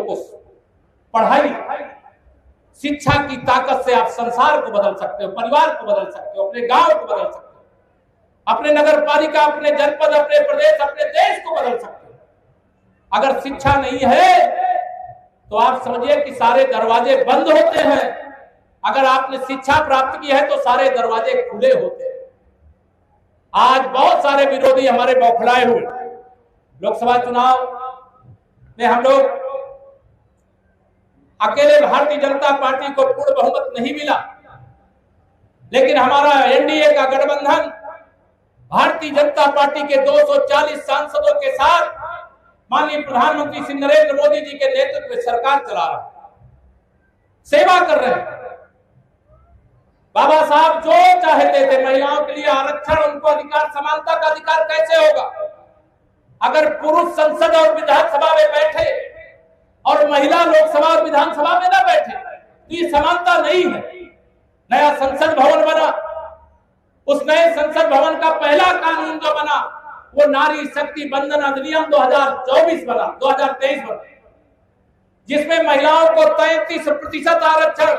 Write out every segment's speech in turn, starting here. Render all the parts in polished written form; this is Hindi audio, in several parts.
को पढ़ाई, शिक्षा की ताकत से आप संसार को बदल सकते हो, परिवार को बदल सकते हो, अपने गांव को बदल सकते हो, अपने नगर पालिका, अपने जनपद, अपने प्रदेश, अपने देश को बदल सकते हो। अगर शिक्षा नहीं है तो आप समझिए कि सारे दरवाजे बंद होते हैं। अगर आपने शिक्षा प्राप्त की है तो सारे दरवाजे खुले होते हैं। आज बहुत सारे विरोधी हमारे बौखलाए हुए, लोकसभा चुनाव में हम लोग अकेले भारतीय जनता पार्टी को पूर्ण बहुमत नहीं मिला, लेकिन हमारा एनडीए का गठबंधन भारतीय जनता पार्टी के 240 सांसदों के साथ माननीय प्रधानमंत्री श्री नरेंद्र मोदी जी के नेतृत्व में सरकार चला रहा है, सेवा कर रहे हैं। बाबा साहब जो चाहते थे महिलाओं के लिए आरक्षण, उनको अधिकार, समानता का अधिकार कैसे होगा अगर पुरुष संसद और विधानसभा में बैठे और महिला लोकसभा और विधानसभा में ना बैठे, तो ये समानता नहीं है। नया संसद भवन बना, उस नए संसद भवन का पहला कानून जो बना वो नारी शक्ति बंधन अधिनियम 2024 बना, 2023 बना, जिसमें महिलाओं को 33% आरक्षण,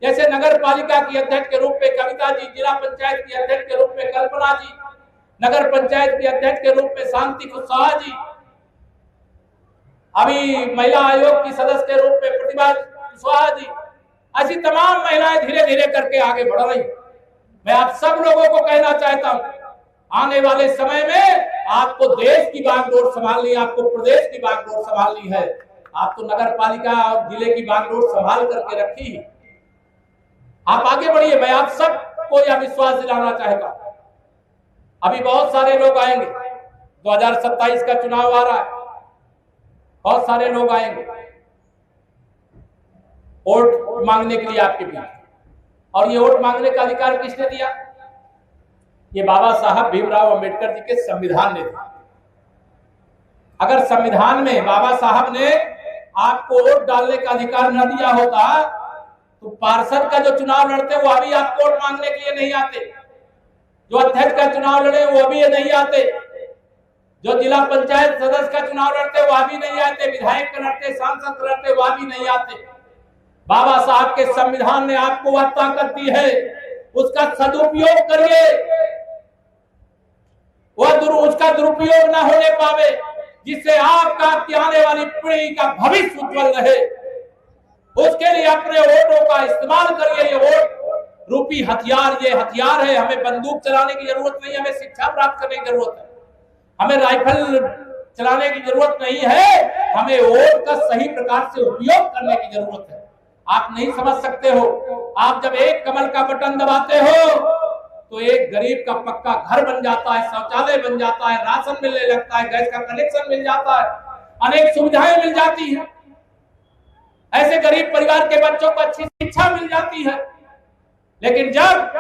जैसे नगर पालिका की अध्यक्ष के रूप में कविता जी, जिला पंचायत की अध्यक्ष के रूप में कल्पना जी, नगर पंचायत की अध्यक्ष के रूप में शांति कुशवाहा जी, अभी महिला आयोग की सदस्य के रूप में प्रतिभा कुशवाहा जी, ऐसी तमाम महिलाएं धीरे धीरे करके आगे बढ़ रही। मैं आप सब लोगों को कहना चाहता हूं, आने वाले समय में आपको देश की बागडोर संभालनी, आपको प्रदेश की बागडोर संभालनी है। आप तो नगर पालिका और जिले की बागडोर संभाल करके रखी है, आप आगे बढ़िए। मैं आप सबको यह विश्वास दिलाना चाहता हूं, अभी बहुत सारे लोग आएंगे, 2027 का चुनाव आ रहा है, बहुत सारे लोग आएंगे वोट मांगने के लिए आपके बीच। और ये वोट मांगने का अधिकार किसने दिया? ये बाबा साहब भीमराव अंबेडकर जी के संविधान ने दिया। अगर संविधान में बाबा साहब ने आपको वोट डालने का अधिकार न दिया होता तो पार्षद का जो चुनाव लड़ते वो अभी आपको वोट मांगने के लिए नहीं आते, जो अध्यक्ष का चुनाव लड़े वो अभी नहीं आते, जो जिला पंचायत सदस्य का चुनाव लड़ते वो अभी नहीं आते, विधायक का लड़ते, सांसद लड़ते वो अभी नहीं आते। बाबा साहब के संविधान ने आपको वह ताकत दी है, उसका सदुपयोग करिए, उसका दुरुपयोग ना होने पावे, जिससे आपका, आपकी आने वाली पीढ़ी का भविष्य उज्जवल रहे। उसके लिए अपने वोटों का इस्तेमाल करिए। ये वोट रूपी हथियार, ये हथियार है। हमें बंदूक चलाने की जरूरत नहीं, हमें शिक्षा प्राप्त करने की जरूरत है, हमें राइफल चलाने की जरूरत नहीं है, हमें वोट का सही प्रकार से उपयोग करने की जरूरत है। आप नहीं समझ सकते हो, आप जब एक कमल का बटन दबाते हो तो एक गरीब का पक्का घर बन जाता है, शौचालय बन जाता है, राशन मिलने लगता है, गैस का कनेक्शन मिल जाता है, अनेक सुविधाएं मिल जाती हैं। ऐसे गरीब परिवार के बच्चों को अच्छी शिक्षा मिल जाती है। लेकिन जब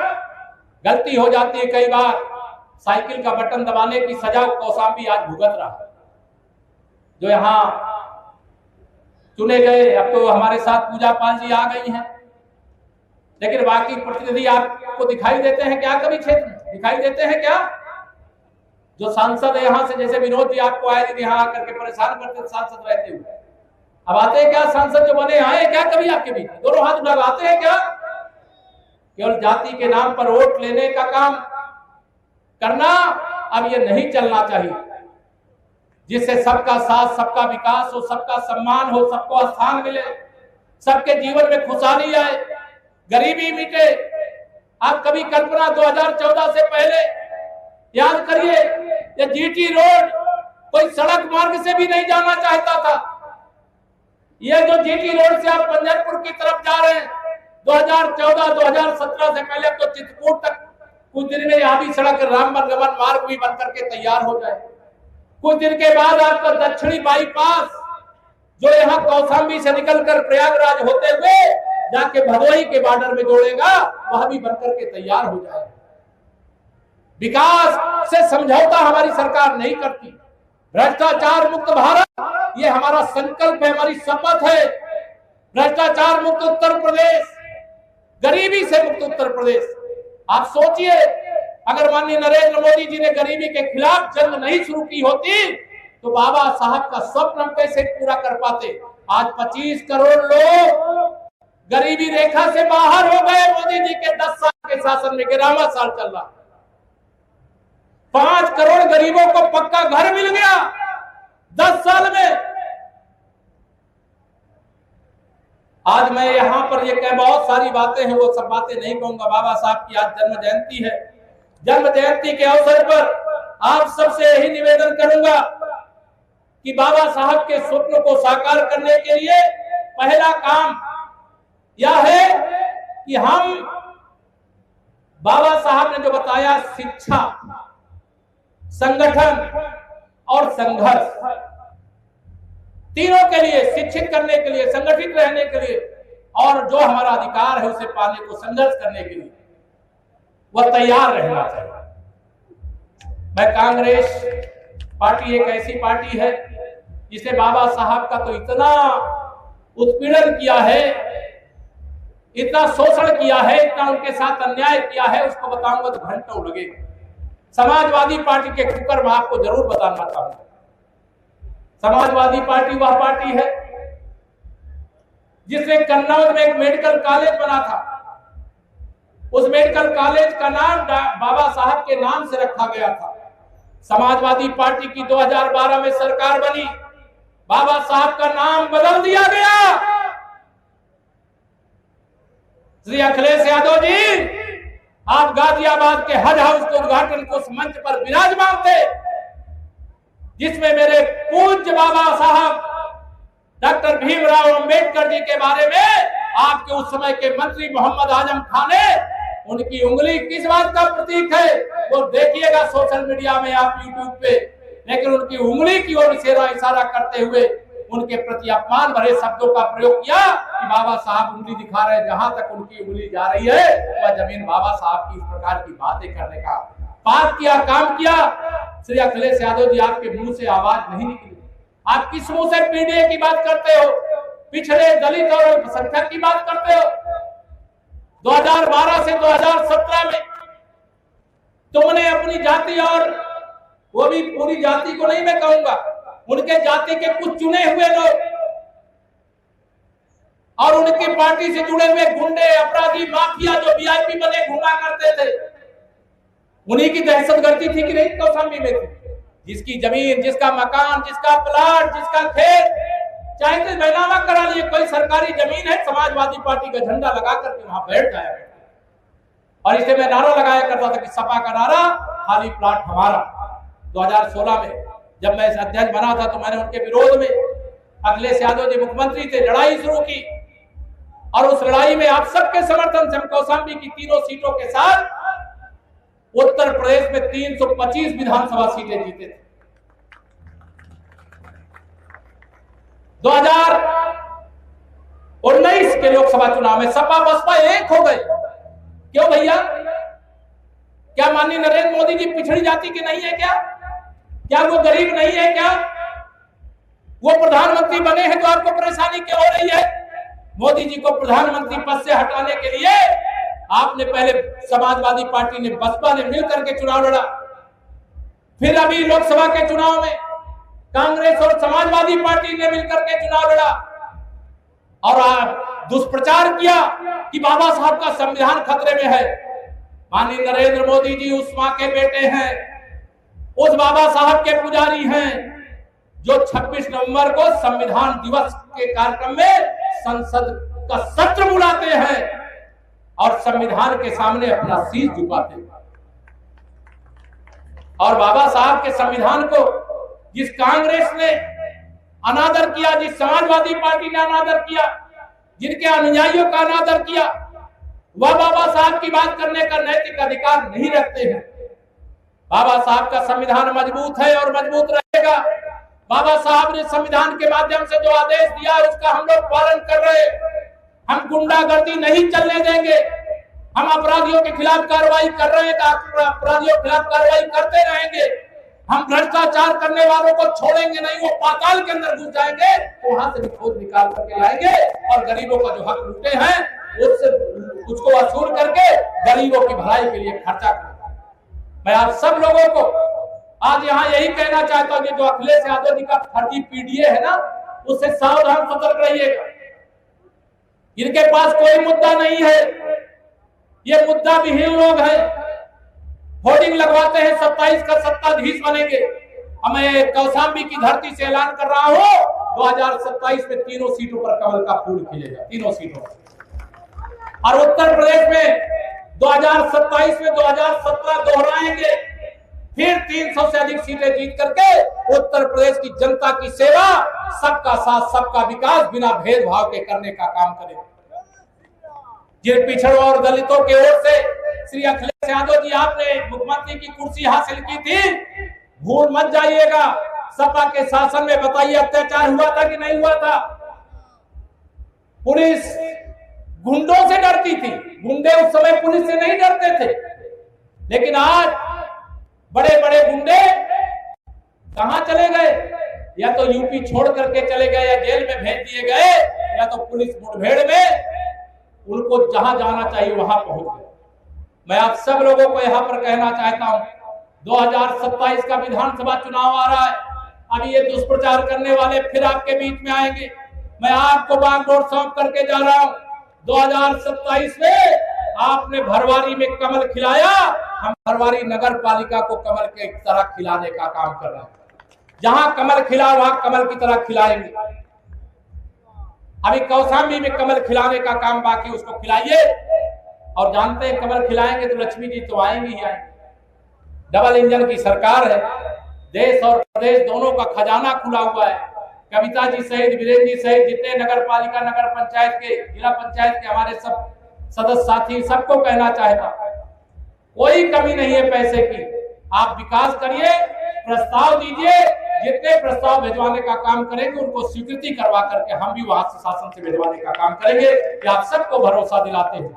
गलती हो जाती है, कई बार साइकिल का बटन दबाने की सजा कौशाम्बी आज भुगत रहा है। जो यहाँ चुने गए, अब तो हमारे साथ पूजा पाल जी आ गई हैं, लेकिन बाकी प्रतिनिधि आपको दिखाई देते हैं क्या? कभी क्षेत्र में दिखाई देते हैं क्या? जो सांसद है यहाँ से, जैसे विनोद जी आपको आए दिन यहाँ आकर के परेशान करते सांसद रहते हुए, अब आते हैं क्या? सांसद जो बने आए क्या कभी आपके बीच? दोनों हाथ उठा आते हैं क्या? केवल जाति के नाम पर वोट लेने का काम करना अब ये नहीं चलना चाहिए, जिससे सबका साथ, सबका विकास हो, सबका सम्मान हो, सबको स्थान मिले, सबके जीवन में खुशहाली आए, गरीबी मिटे। आप कभी कल्पना 2014 से पहले याद करिए, ये जीटी रोड कोई सड़क मार्ग से भी नहीं जाना चाहता था। ये जो जीटी रोड से आप पंजरपुर की तरफ जा रहे हैं, 2014-2017 से पहले तो चित्रकूट तक कुछ दिन में यहाँ भी सड़क रामबन मार्ग भी बन करके तैयार हो जाए। कुछ दिन के बाद आपका दक्षिणी बाईपास जो यहाँ कौशाम्बी से निकलकर प्रयागराज होते हुए जाके भदोही के बॉर्डर में जोड़ेगा, वह भी बनकर के तैयार हो जाएगा। विकास से समझौता हमारी सरकार नहीं करती। भ्रष्टाचार मुक्त भारत ये हमारा संकल्प है, हमारी शपथ है। भ्रष्टाचार मुक्त उत्तर प्रदेश, गरीबी से मुक्त उत्तर प्रदेश। आप सोचिए, अगर माननीय नरेंद्र मोदी जी ने गरीबी के खिलाफ जंग नहीं शुरू की होती तो बाबा साहब का स्वप्न हम कैसे पूरा कर पाते? आज 25 करोड़ लोग गरीबी रेखा से बाहर हो गए। मोदी जी के 10 साल के शासन में 11वां साल चल रहा, 5 करोड़ गरीबों को पक्का घर मिल गया 10 साल में। आज मैं यहां पर ये कह, बहुत सारी बातें हैं, वो सब बातें नहीं कहूंगा। बाबा साहब की आज जन्म जयंती है। जन्म जयंती के अवसर पर आप सबसे यही निवेदन करूंगा कि बाबा साहब के स्वप्न को साकार करने के लिए पहला काम यह है कि हम बाबा साहब ने जो बताया, शिक्षा, संगठन और संघर्ष, तीनों के लिए, शिक्षित करने के लिए, संगठित रहने के लिए और जो हमारा अधिकार है उसे पाने को संघर्ष करने के लिए वह तैयार रहना चाहिए। मैं कांग्रेस पार्टी एक ऐसी पार्टी है जिसे बाबा साहब का तो इतना उत्पीड़न किया है, इतना शोषण किया है, इतना उनके साथ अन्याय किया है, उसको बताऊंगा तो घंटों लगेगा। समाजवादी पार्टी के कुकर मैं आपको जरूर बताना चाहूंगा। समाजवादी पार्टी वह पार्टी है जिसने कन्नौज में एक मेडिकल कॉलेज बना था। उस मेडिकल कॉलेज का नाम बाबा साहब के नाम से रखा गया था। समाजवादी पार्टी की 2012 में सरकार बनी, बाबा साहब का नाम बदल दिया गया। श्री अखिलेश यादव जी, आप गाजियाबाद के हज हाउस के उद्घाटन को उस मंच पर विराजमान थे जिसमें मेरे पूज्य बाबा साहब डॉक्टर भीमराव अंबेडकर जी के बारे में आपके उस समय के मंत्री मोहम्मद आजम खान ने, उनकी उंगली किस बात का प्रतीक है वो देखिएगा सोशल मीडिया में, आप यूट्यूब पे, लेकिन उनकी उंगली की ओर इशारा करते हुए उनके प्रति अपमान भरे शब्दों का प्रयोग किया कि बाबा साहब उंगली दिखा रहे, जहां तक उनकी उंगली जा रही है वह जमीन बाबा साहब की। इस प्रकार की बातें करने का बात किया, काम किया। श्री अखिलेश यादव जी, आपके मुंह से आवाज नहीं निकली। आप किस मुंह से पीडीए की बात करते हो, पिछड़े दलित और अल्पसंख्यक की बात करते हो? 2012 से 2017 में तुमने अपनी जाति, और वो भी पूरी जाति को नहीं मैं कहूंगा, उनके जाति के कुछ चुने हुए लोग और उनकी पार्टी से जुड़े हुए गुंडे, अपराधी, माफिया जो वीआईपी बने घुमा करते थे, उन्हीं की दहशतगर्दी थी कि नहीं कौशाम्बी में थी? जिसकी जमीन, जिसका मकान, जिसका प्लाट, जिसका खेत, चाहे तो बैनामा करा लिए, कोई सरकारी जमीन है, समाजवादी पार्टी का झंडा लगा करके वहां बैठ जाया। और इसे मैं नारा लगाया करता था कि सपा का नारा, खाली प्लाट हमारा। 2016 में जब मैं अध्यक्ष बना था तो मैंने उनके विरोध में, अखिलेश यादव जी मुख्यमंत्री थे, लड़ाई शुरू की और उस लड़ाई में आप सबके समर्थन से हम कौशाम्बी की तीनों सीटों के साथ उत्तर प्रदेश में 325 विधानसभा सीटें जीते थे। 2019 के लोकसभा चुनाव में सपा बसपा एक हो गए। क्यों भैया? क्या माननीय नरेंद्र मोदी जी पिछड़ी जाति के नहीं है क्या? क्या वो गरीब नहीं है क्या? वो प्रधानमंत्री बने हैं तो आपको परेशानी क्यों हो रही है? मोदी जी को प्रधानमंत्री पद से हटाने के लिए आपने पहले समाजवादी पार्टी ने, बसपा ने मिलकर के चुनाव लड़ा, फिर अभी लोकसभा के चुनाव में कांग्रेस और समाजवादी पार्टी ने मिलकर के चुनाव लड़ा और आप दुष्प्रचार किया कि बाबा साहब का संविधान खतरे में है। माननीय नरेंद्र मोदी जी उस मां के बेटे हैं, उस बाबा साहब के पुजारी हैं जो 26 नवंबर को संविधान दिवस के कार्यक्रम में संसद का सत्र बुलाते हैं और संविधान के सामने अपना शीश झुकाते हैं। और बाबा साहब के संविधान को जिस कांग्रेस ने अनादर किया, जिस समाजवादी पार्टी ने अनादर किया, जिनके अनुयायियों का अनादर किया, वह बाबा साहब की बात करने का नैतिक अधिकार नहीं रखते हैं। बाबा साहब का संविधान मजबूत है और मजबूत रहेगा। बाबा साहब ने संविधान के माध्यम से जो आदेश दिया है उसका हम लोग पालन कर रहे हैं। हम गुंडागर्दी नहीं चलने देंगे। हम अपराधियों के खिलाफ कार्रवाई कर रहे हैं, अपराधियों के खिलाफ कार्रवाई करते रहेंगे। हम भ्रष्टाचार करने वालों को छोड़ेंगे नहीं, वो पाताल के अंदर घुस जाएंगे तो वहां से खोज निकाल करके लाएंगे और गरीबों का जो हक लूटे हैं उसको वसूल करके गरीबों की भलाई के लिए खर्चा करेंगे। मैं आप सब लोगों को आज यहाँ यही कहना चाहता हूँ कि जो अखिलेश यादव जी का फर्जी पीडीए है ना, उससे सावधान सतर्क रहिएगा। इनके पास कोई मुद्दा नहीं है, ये मुद्दा विहीन लोग हैं। होर्डिंग लगवाते हैं 27 का सत्ताधीश बनेंगे। मैं कौशाम्बी की धरती से ऐलान कर रहा हूं 2027 में तीनों सीटों पर कमल का फूल खिलेगा, तीनों सीटों पर। और उत्तर प्रदेश में 2027 में 2017 दोहराएंगे, फिर 300 से अधिक सीटें जीत करके उत्तर प्रदेश की जनता की सेवा, सबका साथ सबका विकास बिना भेदभाव के करने का काम करेंगे। जिन पिछड़ों और दलितों की ओर से श्री अखिलेश यादव जी आपने मुख्यमंत्री की कुर्सी हासिल की थी, भूल मत जाइएगा। सपा के शासन में बताइए अत्याचार हुआ था कि नहीं हुआ था? पुलिस गुंडों से डरती थी, गुंडे उस समय पुलिस से नहीं डरते थे। लेकिन आज बड़े बड़े गुंडे कहां चले गए? या तो यूपी छोड़ करके चले गए, या जेल में भेज दिए गए, या तो पुलिस मुठभेड़ में उनको जहां जाना चाहिए वहां पहुंच गए। मैं आप सब लोगों को यहां पर कहना चाहता हूं, 2027 का विधानसभा चुनाव आ रहा है। अभी ये दुष्प्रचार करने वाले फिर आपके बीच में आएंगे। मैं आपको बागडोर सौंप करके जा रहा हूं, 2027 में आपने भरवारी में कमल खिलाया, हम भरवारी नगर पालिका को कमल के तरह खिलाने का काम कर रहे हैं। जहां कमल खिला वहां कमल की तरह खिलाएंगे। अभी कौशाम्बी में कमल खिलाने का काम बाकी, उसको खिलाइए। और जानते हैं कमल खिलाएंगे तो लक्ष्मी जी तो आएंगी ही आएंगी। डबल इंजन की सरकार है, देश और प्रदेश दोनों का खजाना खुला हुआ है। कविता जी सहित, वीरेंद्र जी सहित जितने नगर पालिका नगर पंचायत के, जिला पंचायत के हमारे सब सदस्य साथी, सबको कहना चाहता, कोई कमी नहीं है पैसे की। आप विकास करिए, प्रस्ताव दीजिए, जितने प्रस्ताव भिजवाने का काम करेंगे उनको स्वीकृति करवा करके हम भी वहां से शासन से भिजवाने का काम करेंगे। कि आप सबको भरोसा दिलाते हैं,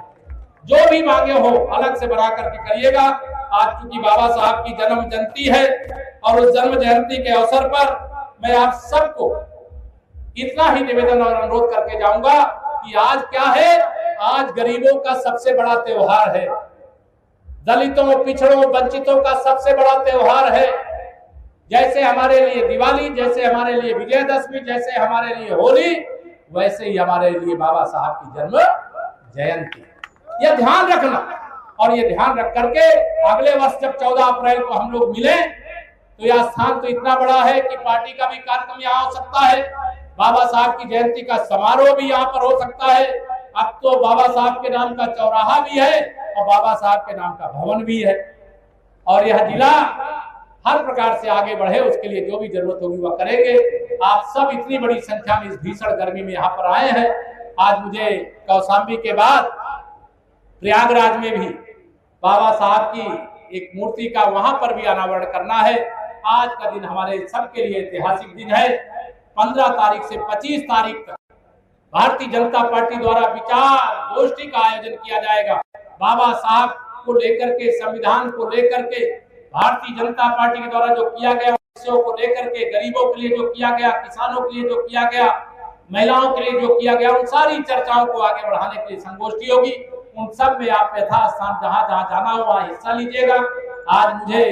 जो भी मांगे हो अलग से बना करके करिएगा। आज चूंकि बाबा साहब की जन्म जयंती है और उस जन्म जयंती के अवसर पर मैं आप सबको इतना ही निवेदन और अनुरोध करके जाऊंगा कि आज क्या है, आज गरीबों का सबसे बड़ा त्योहार है, दलितों, पिछड़ों, वंचितों का सबसे बड़ा त्योहार है। जैसे हमारे लिए दिवाली, जैसे हमारे लिए विजयदशमी, जैसे हमारे लिए होली, वैसे ही हमारे लिए बाबा साहब की जन्म जयंती। यह ध्यान रखना, और ये ध्यान रख करके अगले वर्ष जब 14 अप्रैल को हम लोग मिले तो यह स्थान तो इतना बड़ा है कि पार्टी का भी कार्यक्रम यहाँ हो सकता है, बाबा साहब की जयंती का समारोह भी यहाँ पर हो सकता है। अब तो बाबा साहब के नाम का चौराहा भी है और बाबा साहब के नाम का भवन भी है। और यह जिला हर प्रकार से आगे बढ़े, उसके लिए जो भी जरूरत होगी वह करेंगे। आप सब इतनी बड़ी संख्या में इस भीषण गर्मी में यहाँ पर आए हैं। आज मुझे कौशाम्बी के बाद प्रयागराज में भी बाबा साहब की एक मूर्ति का वहां पर भी अनावरण करना है। आज का दिन हमारे सबके लिए ऐतिहासिक दिन है। 15 तारीख से 25 तारीख तक भारतीय जनता पार्टी द्वारा विचार गोष्ठी का आयोजन किया जाएगा। बाबा साहब को लेकर के, संविधान को लेकर के, भारतीय जनता पार्टी के द्वारा जो किया गया विषयों को लेकर के, गरीबों के लिए जो किया गया, किसानों के लिए जो किया गया, महिलाओं के लिए जो किया गया, उन सारी चर्चाओं को आगे बढ़ाने के लिए संगोष्ठी होगी। उन सब में आप यथास्थान जहां जहां जाना हो वहां हिस्सा लीजिएगा। आज मुझे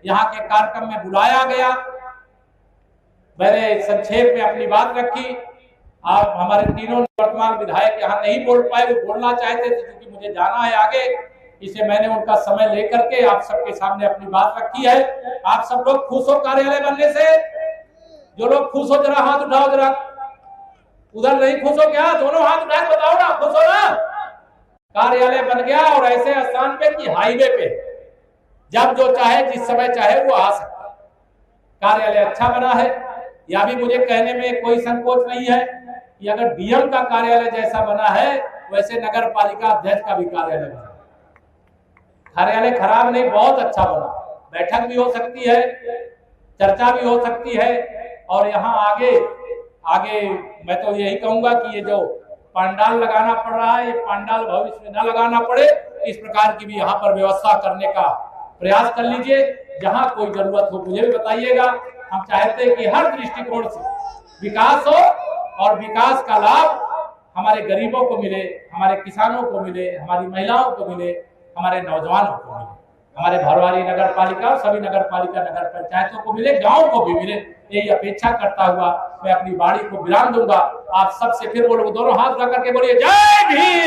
यहाँ के कार्यक्रम में बुलाया गया, मैंने संक्षेप में अपनी बात रखी। आप हमारे तीनों वर्तमान विधायक यहाँ नहीं बोल पाए, वो बोलना चाहते थे, क्योंकि मुझे जाना है आगे, इसे मैंने उनका समय लेकर के आप सबके सामने अपनी बात रखी है। आप सब लोग खुश हो कार्यालय बनने से? जो लोग खुश हो जरा हाथ उठाओ, जरा। उधर नहीं खुश हो क्या? दोनों हाथ उठा के बताओ ना, खुश हो ना? कार्यालय बन गया और ऐसे स्थान पे कि हाईवे पे जब जो चाहे जिस समय चाहे वो आ सकता। कार्यालय अच्छा बना है, या भी मुझे कहने में कोई संकोच नहीं है कि अगर डीएम का कार्यालय जैसा बना है वैसे नगर पालिका अध्यक्ष का भी कार्यालय बना। कार्यालय खराब नहीं, बहुत अच्छा बना। बैठक भी हो सकती है, चर्चा भी हो सकती है। और यहाँ आगे मैं तो यही कहूंगा कि ये जो पंडाल लगाना पड़ रहा है, ये पंडाल भविष्य में न लगाना पड़े, इस प्रकार की भी यहाँ पर व्यवस्था करने का प्रयास कर लीजिए। जहाँ कोई जरूरत हो मुझे भी बताइएगा। हम चाहते हैं कि हर दृष्टिकोण से विकास हो और विकास का लाभ हमारे गरीबों को मिले, हमारे किसानों को मिले, हमारी महिलाओं को मिले, हमारे नौजवानों को मिले, हमारे भरवारी नगर पालिका, सभी नगर पालिका नगर पंचायतों को मिले, गाँव को भी मिले। यही अपेक्षा करता हुआ मैं अपनी वाणी को विराम दूंगा। आप सबसे फिर बोलो, दोनों हाथ उठा करके बोलिए जय भीम।